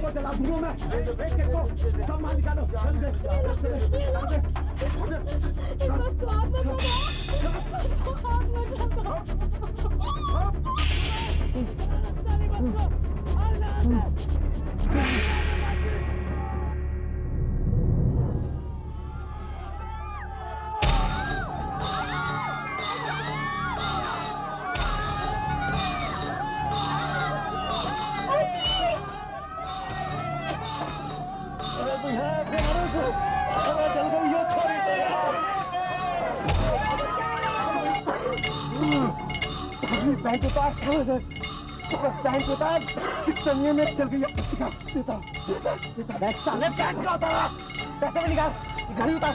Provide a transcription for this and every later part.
को जला दूंगा मैं। एक एक को सब मार निकालो। बैंक उतार, बैंक उतार, चलिए में चल गई। देता बैंक का उतारा, पैसे में निकाल, घड़ी उतार,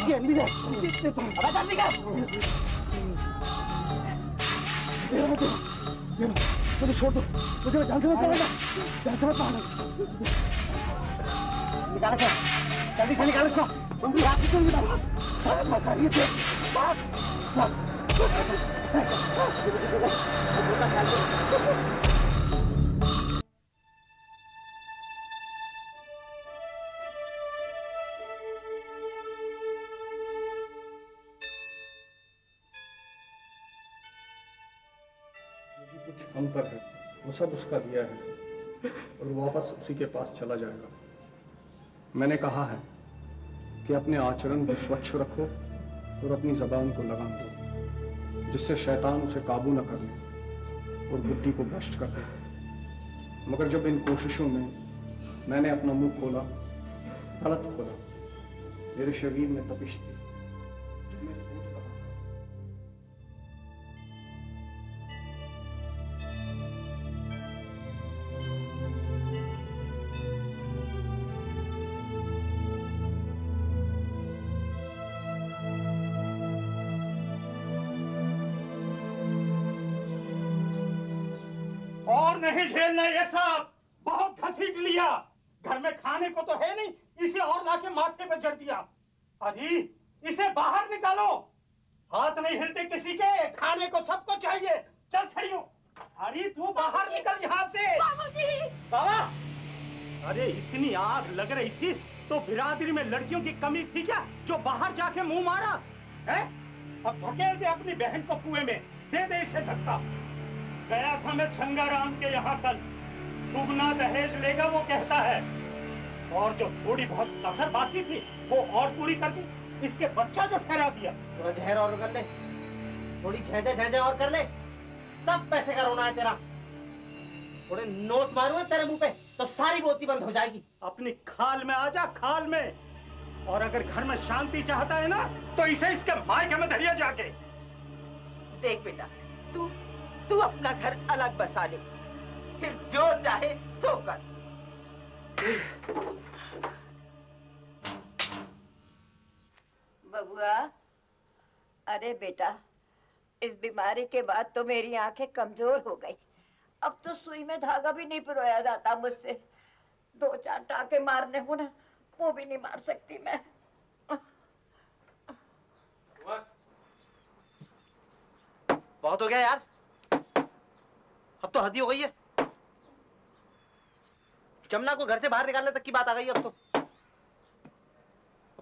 जेल भी दे, देता हूँ। अब निकाल। मुझे छोड़ दो, मुझे जान से मत मारना, जान से मत मारना। निकाल कर, जल्दी से निकाल इसको। उंगली हाथ से निकाल। सारा मसाला ये दे। कुछ हम पर है वो सब उसका दिया है और वापस उसी के पास चला जाएगा। मैंने कहा है कि अपने आचरण को स्वच्छ रखो और अपनी जबान को लगाम दो, जिससे शैतान उसे काबू न कर ले और बुद्धि को भ्रष्ट कर दे। मगर जब इन कोशिशों में मैंने अपना मुंह खोला, गलत खोला, मेरे शरीर में तपिश थी। मैं सोच रहा था और नहीं झेलना ये सब, बहुत घसीट लिया। घर में खाने को तो है नहीं, इसे और लाके माथे पे जड़ दिया। अरे इसे बाहर निकालो। हाथ नहीं हिलते किसी के, खाने को सबको चाहिए। चल खड़ी हो। अरे तू बाहर निकल यहाँ से। बाबा, अरे इतनी आग लग रही थी तो बिरादरी में लड़कियों की कमी थी क्या जो बाहर जाके मुंह मारा है? अब धकेल दे अपनी बहन को कुएं में, दे दे इसे धक्का। गया था मैं छंगाराम के यहाँ कल, दुगना दहेज लेगा वो कहता है, और जो थोड़ी बहुत कसर बाकी थी वो और पूरी कर दी। इसके बच्चा जो ठहरा दिया। थोड़ा जहर और कर ले, थोड़ी झेझे और कर ले, सब पैसे का रोना है तेरा। थोड़े नोट मारूंगा तेरे मुंह पे तो सारी बोलती बंद हो जाएगी। अपनी खाल में आजा, खाल में। और अगर घर में शांति चाहता है ना तो इसे इसके मायके में धरिया जाके। देख बेटा, तू अपना घर अलग बसा ले, फिर जो चाहे सो कर। बबुआ, अरे बेटा, इस बीमारी के बाद तो मेरी आंखें कमजोर हो गई। अब तो सुई में धागा भी नहीं पिरोया जाता मुझसे। 2-4 टाके मारने हो ना, वो भी नहीं मार सकती मैं। बहुत हो गया यार, अब तो हद ही हो गई है। जमुना को घर से बाहर निकालने तक की बात आ गई अब तो।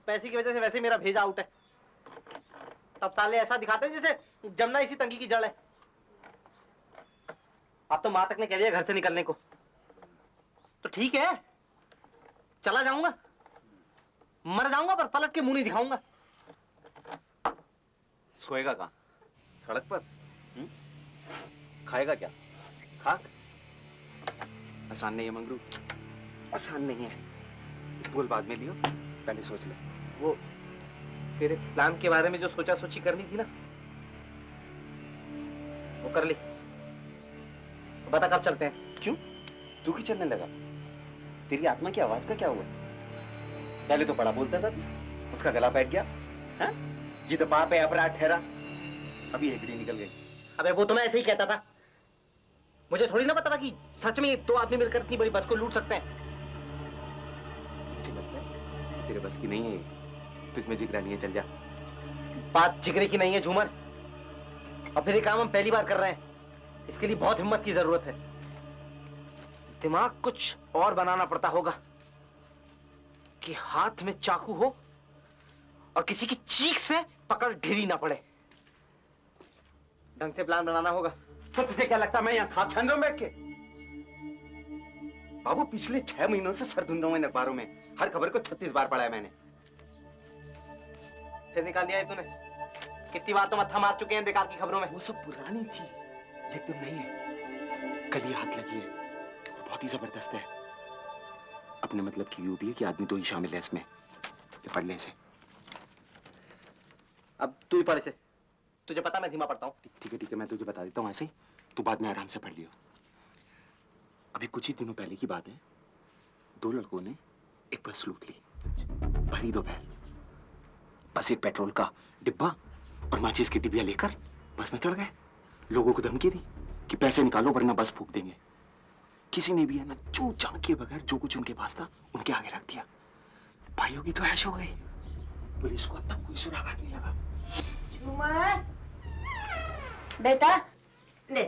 पैसे की वजह से वैसे मेरा भेजा आउट है। सब साले ऐसा दिखाते हैं जैसे जमुना इसी तंगी की जड़ है। अब तो माँ तक ने कह दिया घर से निकलने को, तो ठीक है, चला जाऊंगा, मर जाऊंगा पर पलट के मुंह नहीं दिखाऊंगा। सोएगा कहाँ? सड़क पर? खाएगा क्या? खाक? आसान नहीं है मंगरू, आसान नहीं है। बोल बाद में लियो, पहले सोच ले। वो तेरे प्लान के बारे में जो सोचा सोची करनी थी ना, वो कर ली। बता कब चलते हैं? क्यों? तू क्यों चलने लगा? तेरी आत्मा की आवाज का क्या हुआ? पहले तो बड़ा बोलता था तू, उसका गला बैठ गया। हाँ? ये तो पाप है, अपराध ठहरा, अभी एकड़ी निकल गई। अबे वो तो मैं ऐसे ही कहता था, मुझे थोड़ी ना पता था कि सच में 2 आदमी मिलकर इतनी बड़ी बस को लूट सकते हैं। मुझे लगता है कि तेरे बस की नहीं है, तुझ में जिगरा नहीं है, चल जा। बात जिगरे की नहीं है झूमर, और फिर ये काम हम पहली बार कर रहे हैं, इसके लिए बहुत हिम्मत की जरूरत है। दिमाग कुछ और बनाना पड़ता होगा कि हाथ में चाकू हो और किसी की चीख से पकड़ ढीली ना पड़े। ढंग से प्लान बनाना होगा। तो तुझे क्या लगता है मैं यहाँ खाक छान रहा हूँ बैठ के? बाबू पिछले 6 महीनों से सर ढूंढ रहा हूँ इन अखबारों में, हर खबर को 36 बार पढ़ा है मैंने। फिर निकाल दिया है तूने? कितनी बार तो मत्था मार चुके हैं बेकार की खबरों में। वो सब पुरानी थी, ये एकदम नहीं है। कल ही हाथ लगी है, बहुत ही जबरदस्त है। अपने मतलब की यूं भी है कि आदमी 2 ही शामिल है इसमें। ये पढ़ ले इसे। अब तू ही पढ़ इसे। तुझे पता मैं धीमा पढ़ता हूँ। ठीक है मैं तुझे बता देता हूँ ऐसे ही, तू बाद में आराम से पढ़ लियो। अभी कुछ ही दिनों पहले की बात है, 2 लड़कों ने एक बस लूट ली, भरी दोपहर। बस एक पेट्रोल का डिब्बा और माचिस की डिब्बियां लेकर बस में चढ़ गए। लोगों को धमकी दी कि पैसे निकालो वरना बस फूंक देंगे। किसी ने भी है ना चू चाक के बगैर जो कुछ उनके पास था उनके आगे रख दिया। भाइयों की तो ऐश हो गई। पुलिस को अब तक कोई सुराग नहीं लगा। झूमर, बेटा ले,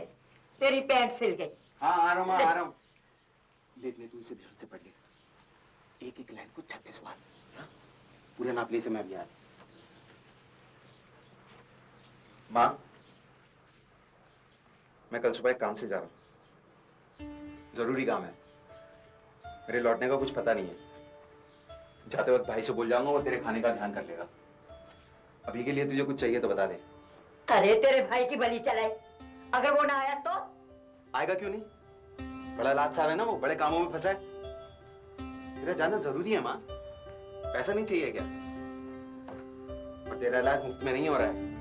तेरी पैंट सिल गई। हाँ आ रहा हूँ, आ रहा हूँ। ले तू इसे ध्यान से पढ़ ले। एक लाइन को 36 बार। हाँ? पूरे नाप ले से मैं भी याद। माँ, मैं कल सुबह एक काम से जा रहा हूँ। जरूरी काम है। मेरे लौटने का कुछ पता नहीं है। जाते वक्त भाई से बोल जाऊंगा, वो तेरे खाने का ध्यान कर लेगा। अभी के लिए तुझे कुछ चाहिए तो बता दे। अरे तेरे भाई की बलि चढ़ाई, अगर वो ना आया तो? आएगा क्यों नहीं? बड़ा लाद साहब है ना वो, बड़े कामों में फंसा है। तेरा जाना जरूरी है माँ। पैसा नहीं चाहिए क्या? और तेरा इलाज मुफ्त में नहीं हो रहा है।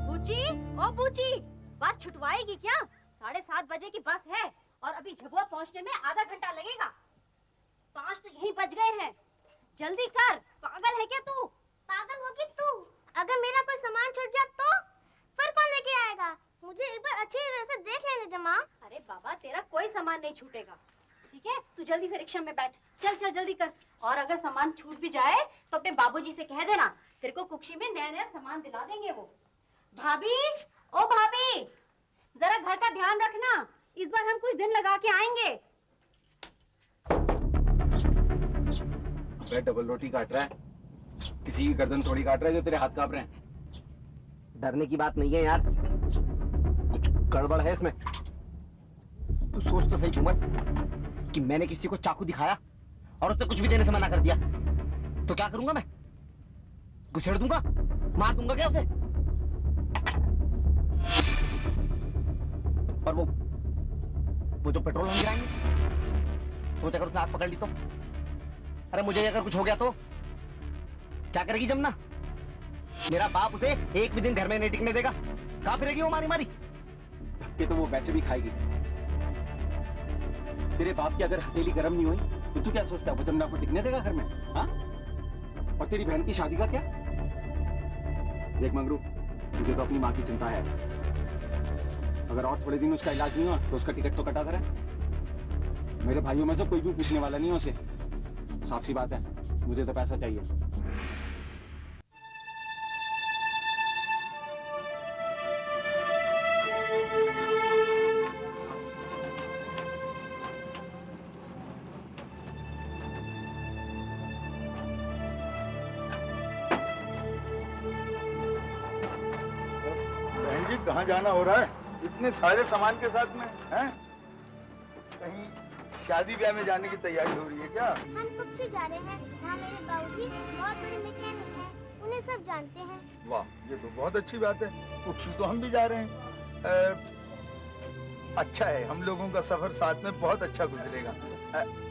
बूची, ओ बूची, बस छुटवाएगी क्या? 7:30 बजे की बस है और अभी झबुआ पहुंचने में आधा घंटा लगेगा। 5 तो यहीं बज गए हैं। जल्दी कर, पागल है क्या तू? पागल होगी तू। अगर मेरा कोई सामान छूट गया तो फिर कौन लेके आएगा? मुझे एक बार अच्छी तरह से देख लेने दे माँ। अरे बाबा, तेरा कोई सामान नहीं छूटेगा, ठीक है? तू जल्दी से रिक्शा में बैठ। चल चल जल्दी कर। और अगर सामान छूट भी जाए तो अपने बाबूजी से कह देना, तेरे को कुक्षी में नया नया सामान दिला देंगे वो। भाभी, ओ भाभी, जरा घर का ध्यान रखना, इस बार हम कुछ दिन लगा के आएंगे। अबे डबल रोटी काट रहा है, किसी की गर्दन थोड़ी काट रहा है जो तेरे हाथ कांप रहे हैं। डरने की बात नहीं है यार, कुछ गड़बड़ है इसमें। तू सोच तो सही झूमर, कि मैंने किसी को चाकू दिखाया और उसने कुछ भी देने से मना कर दिया तो क्या करूंगा मैं? घुसेड़ दूंगा, मार दूंगा क्या उसे? और वो जो पेट्रोल हम गिराएंगे, सोच अगर उसने आग पकड़ ली तो? अरे मुझे अगर कुछ हो गया तो क्या करेगी जमुना? मेरा बाप उसे एक भी दिन घर में नहीं टिकने देगा। कहां फिरेगी वो मारी मारी? धक्के तो वो वैसे भी खाएगी। तेरे बाप की अगर हथेली गर्म नहीं हुई तो तू क्या सोचता है वो जमुना को टिकने देगा घर में? हाँ? और तेरी बहन की शादी का क्या? देख मंगरू, मुझे तो अपनी माँ की चिंता है। अगर और थोड़े दिन उसका इलाज नहीं हुआ तो उसका टिकट तो कटा दे रहा। मेरे भाइयों में से कोई भी पूछने वाला नहीं है उसे। साफ सी बात है, मुझे तो पैसा चाहिए। बहन जी कहाँ जाना हो रहा है इतने सारे सामान के साथ में? हैं? कहीं शादी ब्याह में जाने की तैयारी हो रही है क्या? हम कुक्षी जा रहे हैं, वहाँ मेरे बाबूजी बहुत बड़े मैकेनिक हैं, उन्हें सब जानते हैं। वाह, ये तो बहुत अच्छी बात है। कुक्षी तो हम भी जा रहे हैं। अच्छा है, हम लोगों का सफर साथ में बहुत अच्छा गुजरेगा।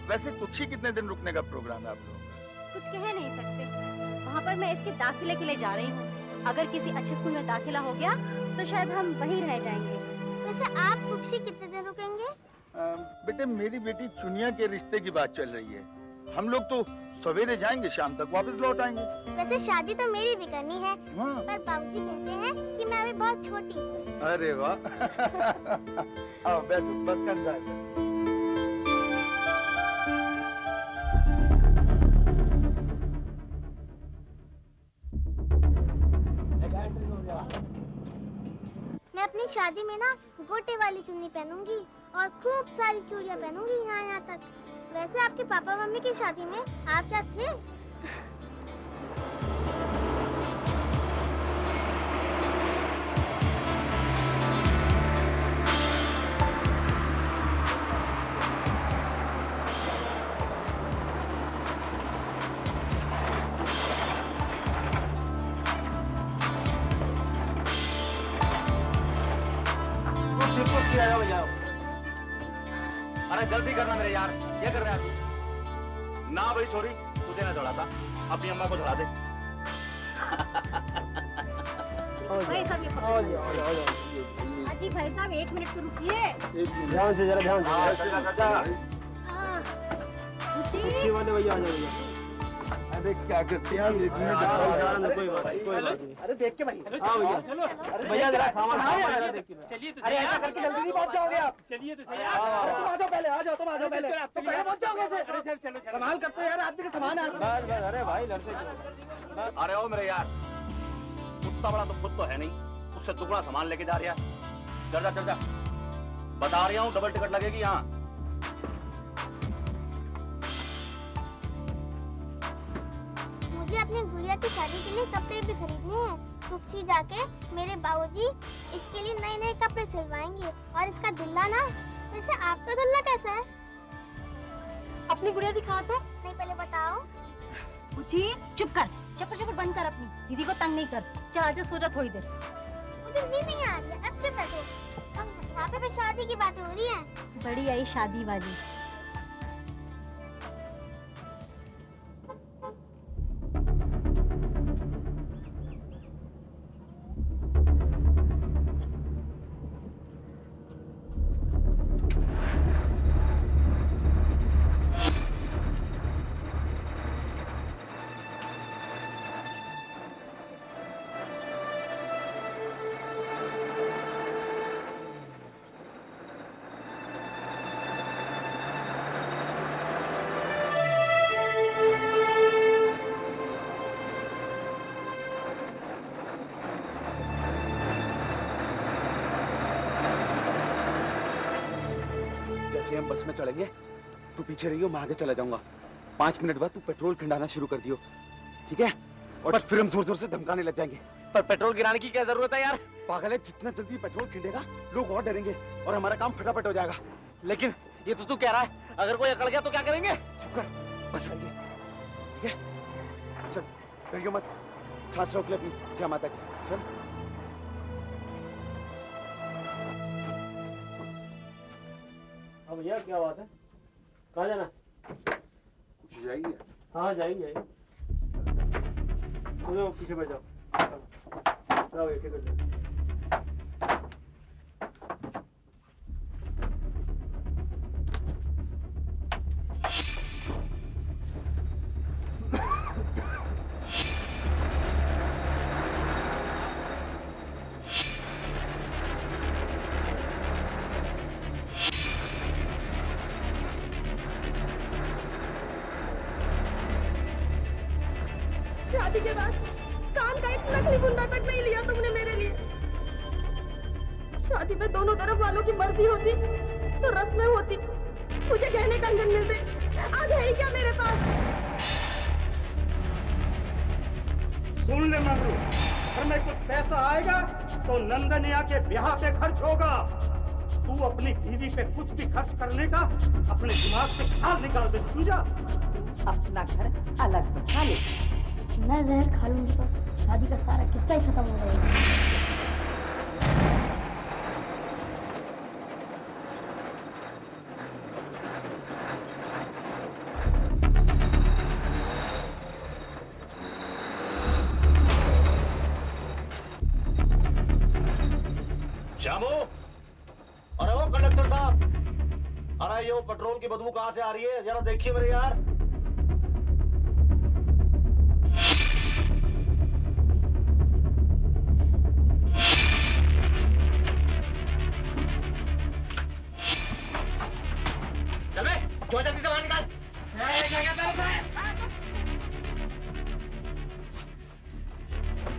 वैसे कुक्षी कितने दिन रुकने का प्रोग्राम है आप लोगों का? कुछ कह नहीं सकते, वहाँ पर मैं इसके दाखिले के लिए जा रही हूँ। अगर किसी अच्छे स्कूल में दाखिला हो गया तो शायद हम वहीं रह जाएंगे। वैसे आप कुक्षी कितने दिन रुकेंगे? बेटे मेरी बेटी चुनिया के रिश्ते की बात चल रही है। हम लोग तो सवेरे जाएंगे, शाम तक वापस लौट आएंगे। वैसे शादी तो मेरी भी करनी है, हाँ। पर बाबूजी कहते हैं कि मैं अभी बहुत छोटी हूँ। अरे वाह। आओ बैठो, बस कर जाए। मैं मैं अपनी शादी में ना गोटे वाली चुन्नी पहनूंगी और खूब सारी चूड़ियां पहनूंगी यहाँ तक। वैसे आपके पापा मम्मी की शादी में आप क्या थे? अरे जल्दी करना मेरे यार, क्या कर रहे हैं? ना भाई छोरी, तुझे ना दौड़ा था, अपनी अम्मा को दौड़ा दे। भाई साहब अजी भाई साहब 1 मिनट तो रुकिए। ध्यान से, जरा ध्यान से। रुचि वाले भैया आ जाओ भैया। अरे क्या करते हैं कोई बात नहीं। अरे देख के भाई। हाँ भैया, अरे भैया जरा सामान चलिए तो अरे ऐसा करके जल्दी नहीं पहुंच जाओगे आप। चलिए तो सही। अरे तुम आ जाओ पहले, आ जाओ, तुम आ जाओ पहले। तुम पहले पहुंच जाओगे ऐसे? चलो चलो कमाल करते हो यार, आदमी का सामान है। अरे भाई लड़के अरे ओ मेरे यार, उतना बड़ा तो खुद तो है नहीं, उससे दुगना सामान लेके जा रहा है। चल जा, बता रहा हूँ, डबल टिकट लगेगी यहाँ। मुझे अपनी गुड़िया की शादी के लिए कपड़े भी खरीदने हैं। कुक्सी जाके मेरे बाबूजी इसके लिए नए नए कपड़े सिलवाएंगे। और इसका दुल्ला ना, वैसे आपका दुल्ला कैसा है? अपनी गुड़िया दिखा तो। नहीं पहले बताओ। रुचि चुप कर, चप्पड़ बंद कर, अपनी दीदी को तंग नहीं कर। चल आजा, सो जा थोड़ी देर। मुझे नींद नहीं आ रही है, अब चुप बैठो। हम यहाँ पे शादी की बातें हो रही है। बड़ी आई शादी वाली। जैसे हम बस में चढ़ेंगे, तू पीछे रहियो, मैं आगे चला जाऊंगा। 5 मिनट बाद तू पेट्रोल खिंडाना शुरू कर दियो, ठीक है? और फिर हम जोर जोर से धमकाने लग जाएंगे। पर पेट्रोल गिराने की क्या जरूरत है यार? पागल है, जितना जल्दी पेट्रोल खिंडेगा लोग और डरेंगे और हमारा काम फटाफट हो जाएगा। लेकिन ये तो तू कह रहा है, अगर कोई अकड़ गया तो क्या करेंगे? चुप कर, बस आइए, ठीक है? चल, डरियो मत, सांस रोक ले अपनी, जय माता की। चल। हाँ भैया क्या बात है? कहाँ जाना? कुछ जाइए। हाँ जाएंगे। तो पीछे बैठ जाओ। जाओ एक एक करके। शादी के बाद कान का एक नकली बुंदा तक नहीं लिया तुमने मेरे लिए। शादी में दोनों तरफ वालों की मर्जी होती तो रस्में होती, मुझे गहने कंगन मिलते। आज है ही क्या मेरे पास? सुन ले मगरू, घर में कुछ पैसा आएगा तो नंदनिया के ब्याह पे खर्च होगा। तू अपनी बीवी पे कुछ भी खर्च करने का अपने दिमाग से ख्याल निकाल दे, समझा? अपना घर अलग बसा ले। मैं जहर खा लूंगी तो शादी का सारा किस्सा ही खत्म हो जाएगा। श्यामू, अरे वो कंडक्टर साहब, अरे ये पेट्रोल की बदबू कहाँ से आ रही है, जरा देखिए मेरे यार। चल बे, जो जल्दी से बाहर निकाल।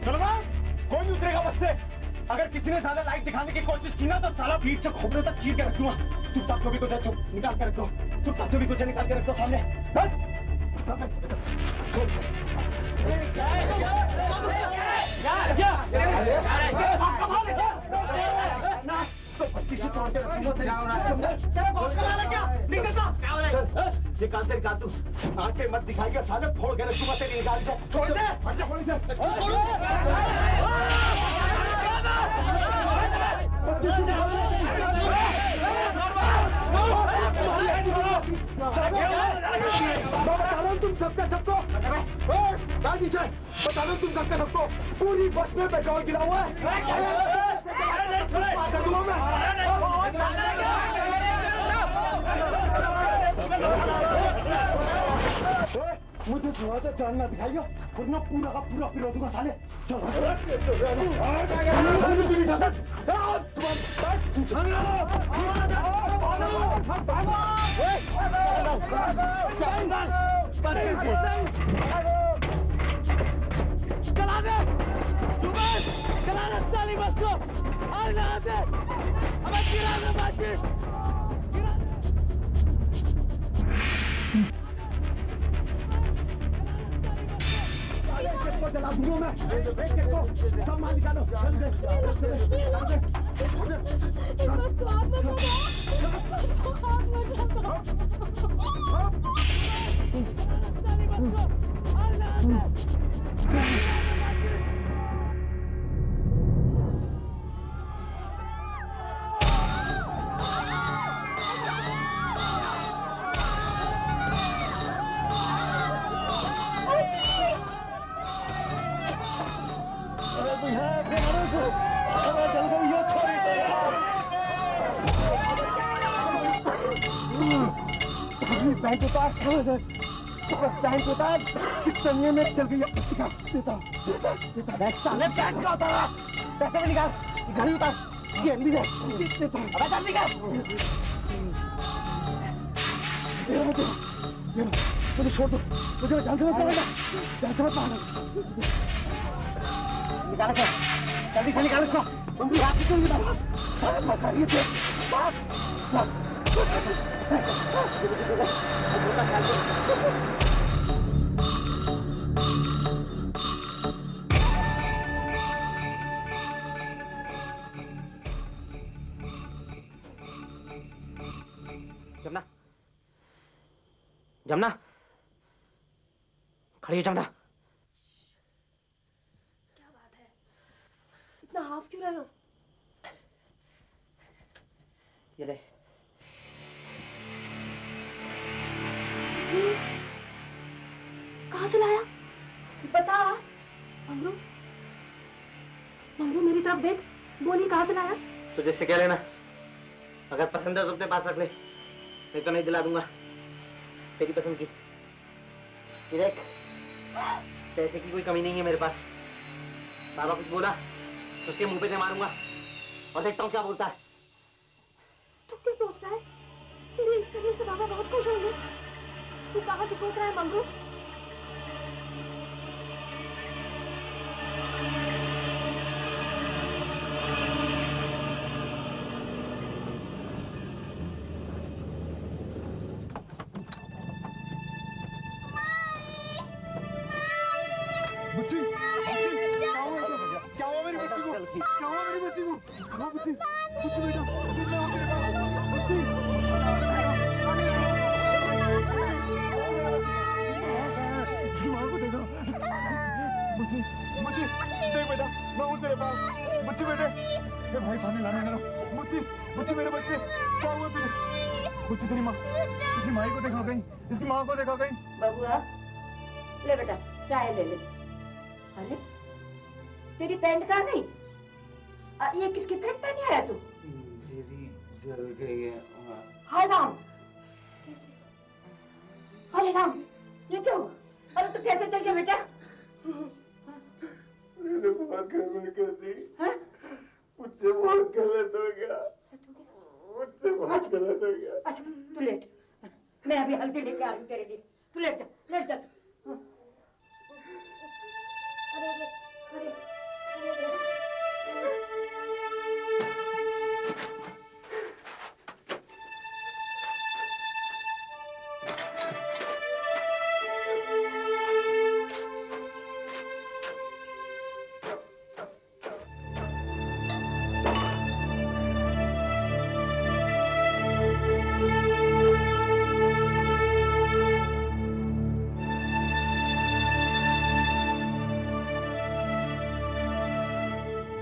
चलो भाई, कोई नहीं उतरेगा बस से। अगर किसी ने ज्यादा लाइट दिखाने की कोशिश की ना तो साला पीठ से खोपड़े तक चीर के रख दूंगा। चुपचाप जो भी कुछ है चुप निकाल के रख दो, चुपचाप जो भी कुछ है निकाल के रख दो सामने। किसी तौर पे ये कान से निकाल तू, आंखें मत दिखाएगा साले, फोड़ के रखूंगा तेरी निकाल से। छोड़ से मैं बता रहा हूँ तुम सबका सबको, नीचे बता रहा हूँ तुम सबका सबको, पूरी बस में पेट्रोल गिरा हुआ है। कर दूंगा मैं। मुझे थोड़ा सा जान ना दिखाइयो, वरना पूरा का पूरा पिरो दूंगा साले। चला दे चला दे साली बस को, अब गिरा दे बातचीत। चला दूंगा मैं, सब माल निकालो। बैंक उतार, बैंक उतार, कितने में चल गई देता साले बैंक का उतारा, पैसे में निकाल, घड़ी उतार, जेब भी दे, अबे चल निकाल, मुझे छोड़ दो, मुझे ध्यान से मत पकड़ना, ध्यान से मत पकड़ना, निकाल कर, जल्दी से निकाल इसको, तुम हाथ की चुन निकाल, सारे मसाले थे, जमुना, जमुना, खड़ी हो जमुना। क्या बात है, इतना हाफ क्यों रहे हो? ये ले। कहाँ से लाया? बता। मंगरू, मंगरू मेरी तरफ देख, बोली कहाँ से लाया? तो जिससे कह लेना, अगर पसंद है तो अपने पास रख ले, नहीं तो नहीं दिला दूंगा, तेरी पसंद की। ये देख, पैसे की कोई कमी नहीं है मेरे पास। बाबा कुछ बोला तो उसके मुंह पे से मारूंगा, और देखता हूँ क्या बोलता है। तू क्या सोचता है? तेरे इस करने से बाबा बहुत खुश होंगे। तू कहाँ की सोच रहा है मंगरू? बच्ची, क्या हुआ मेरी बच्ची को? क्या हुआ मेरी बच्ची को? हाँ बच्ची, बच्ची बेटा, बच्ची, इसकी माँ को देखा। बच्ची, बच्ची, देख बेटा, मैं हूँ तेरे पास। बच्ची बेटे, ये भाई पानी लाने लगा। बच्ची, बच्ची मेरे बच्चे, क्या हुआ तुझे? बच्ची तेरी माँ, इसकी माँ को देखा कहीं, इसकी माँ को देखा कहीं। बबुआ, ले बेटा, चाय ले ले। अरे, तेरी पैंट कहाँ गई? ये किसकी पैंट पहनी आया तू? मेरी जल गई है। हाय राम, अरे राम, ये क्या हुआ? अरे तू कैसे चल गया बेटा? मैंने बहुत गलत कर दी, मुझसे बहुत गलत हो गया, मुझसे बहुत गलत हो गया। अच्छा तू लेट, मैं अभी हल्दी लेके आ रही हूँ तेरे लिए। तू लेट जा, लेट जा। अरे अरे अरे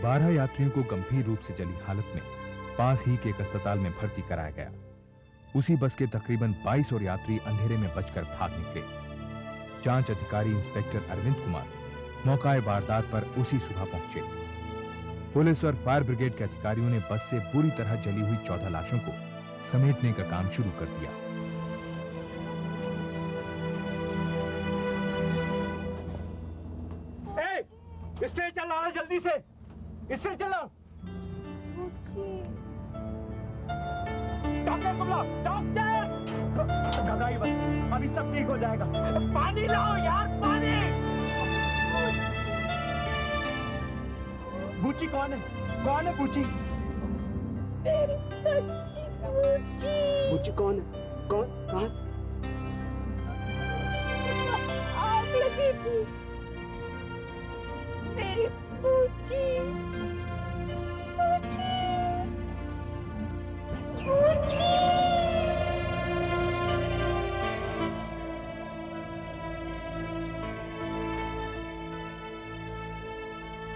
12 यात्रियों को गंभीर रूप से जली हालत में पास ही के एक अस्पताल में भर्ती कराया गया। उसी बस के तकरीबन 22 और यात्री अंधेरे में बचकर भाग निकले। जांच अधिकारी इंस्पेक्टर अरविंद कुमार मौका वारदात पर उसी सुबह पहुंचे। पुलिस और फायर ब्रिगेड के अधिकारियों ने बस से बुरी तरह जली हुई 14 लाशों को समेटने का काम शुरू कर दिया। स्टेज चलाओ जल्दी से, स्टेज चलाओ। डॉक्टर को बुलाओ, डॉक्टर। घबराइए मत, अभी सब ठीक हो जाएगा। पानी लाओ यार, पानी। बूची कौन है? कौन है बूची? मेरी बच्ची बूची। बूची कौन है? कौन?